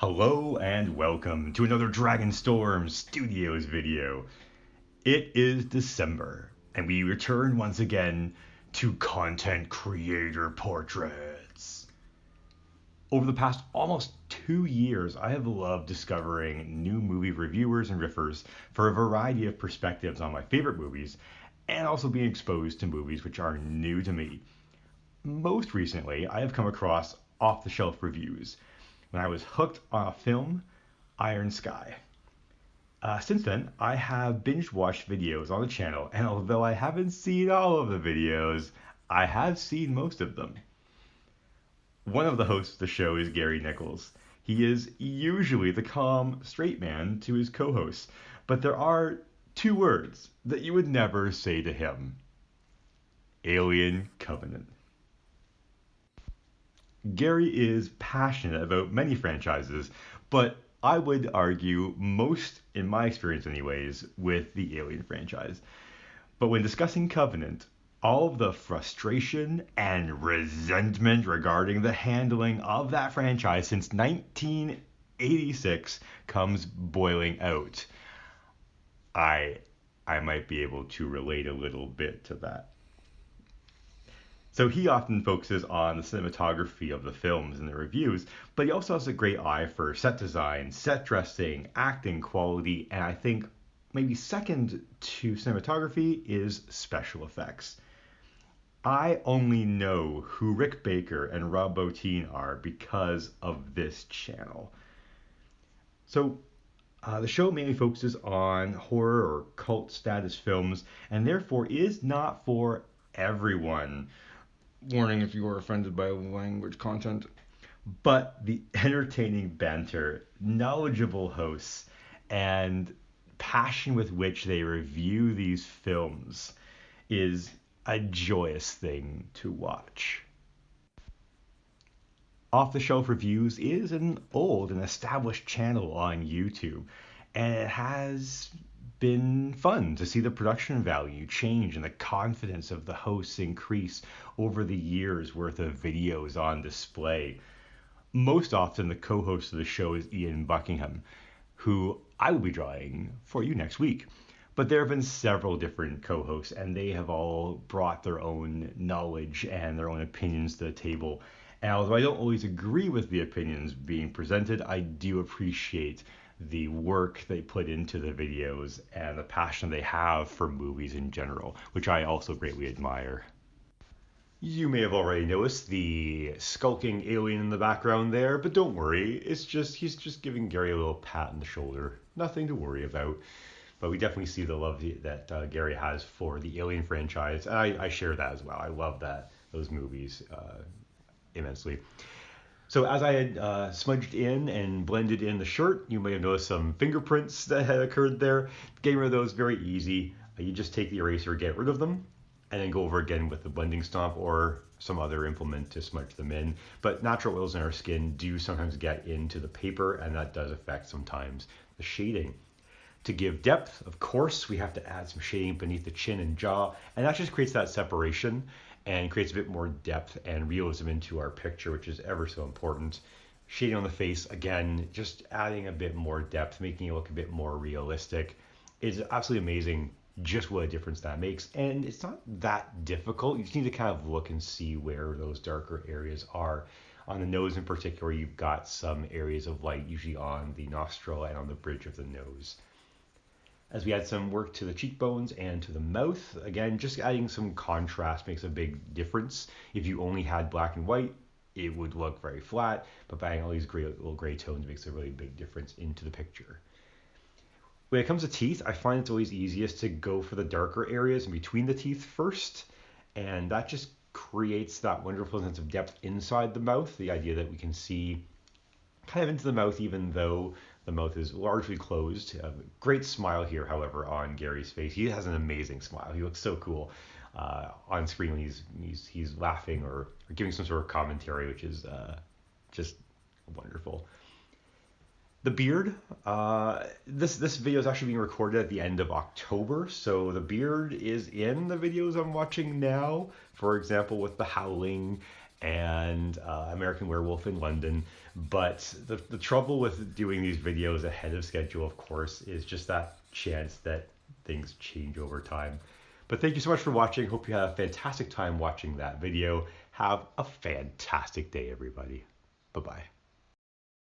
Hello and welcome to another Dragonstorm Studios video. It is December, and we return once again to content creator portraits. Over the past almost 2 years, I have loved discovering new movie reviewers and riffers for a variety of perspectives on my favorite movies, and also being exposed to movies which are new to me. Most recently, I have come across off-the-shelf reviews when I was hooked on a film, Iron Sky. Since then, I have binge watched videos on the channel, and although I haven't seen all of the videos, I have seen most of them. One of the hosts of the show is Gary Nicholls. He is usually the calm, straight man to his co-hosts, but there are two words that you would never say to him: Alien Covenant. Gary is passionate about many franchises, but I would argue most, in my experience anyways, with the Alien franchise. But when discussing Covenant, all of the frustration and resentment regarding the handling of that franchise since 1986 comes boiling out. I might be able to relate a little bit to that. So he often focuses on the cinematography of the films and the reviews, but he also has a great eye for set design, set dressing, acting quality, and I think maybe second to cinematography is special effects. I only know who Rick Baker and Rob Bottin are because of this channel. So the show mainly focuses on horror or cult status films, and therefore is not for everyone. Warning if you are offended by language content. But the entertaining banter, knowledgeable hosts, and passion with which they review these films is a joyous thing to watch. Off the Shelf Reviews is an old and established channel on YouTube, and it has been fun to see the production value change and the confidence of the hosts increase over the years worth of videos on display. Most often the co-host of the show is Ian Buckingham, who I will be drawing for you next week. But there have been several different co-hosts, and they have all brought their own knowledge and their own opinions to the table. And although I don't always agree with the opinions being presented, I do appreciate the work they put into the videos and the passion they have for movies in general, which I also greatly admire. You may have already noticed the skulking alien in the background there, but don't worry, he's just giving Gary a little pat on the shoulder. Nothing to worry about. But we definitely see the love that Gary has for the Alien franchise. I share that as well. I love those movies immensely. So as I had smudged in and blended in the shirt, you may have noticed some fingerprints that had occurred there. Getting rid of those very easy. You just take the eraser, get rid of them, and then go over again with the blending stomp or some other implement to smudge them in. But natural oils in our skin do sometimes get into the paper, and that does affect sometimes the shading. To give depth, of course, we have to add some shading beneath the chin and jaw, and that just creates that separation and creates a bit more depth and realism into our picture, which is ever so important. Shading on the face, again, just adding a bit more depth, making it look a bit more realistic. It's absolutely amazing just what a difference that makes. And it's not that difficult. You just need to kind of look and see where those darker areas are. On the nose in particular, you've got some areas of light, usually on the nostril and on the bridge of the nose. As we add some work to the cheekbones and to the mouth, again, just adding some contrast makes a big difference. If you only had black and white, it would look very flat, but by adding all these little gray tones makes a really big difference into the picture. When it comes to teeth, I find it's always easiest to go for the darker areas in between the teeth first, and that just creates that wonderful sense of depth inside the mouth, the idea that we can see kind of into the mouth even though the mouth is largely closed. Great smile here, however, on Gary's face. He has an amazing smile. He looks so cool on screen when he's laughing or giving some sort of commentary, which is just wonderful. The beard. This video is actually being recorded at the end of October, so the beard is in the videos I'm watching now. For example, with The Howling and American Werewolf in London. But the trouble with doing these videos ahead of schedule, of course, is just that chance that things change over time. But thank you so much for watching. Hope you had a fantastic time watching that video. Have a fantastic day, everybody. Bye-bye.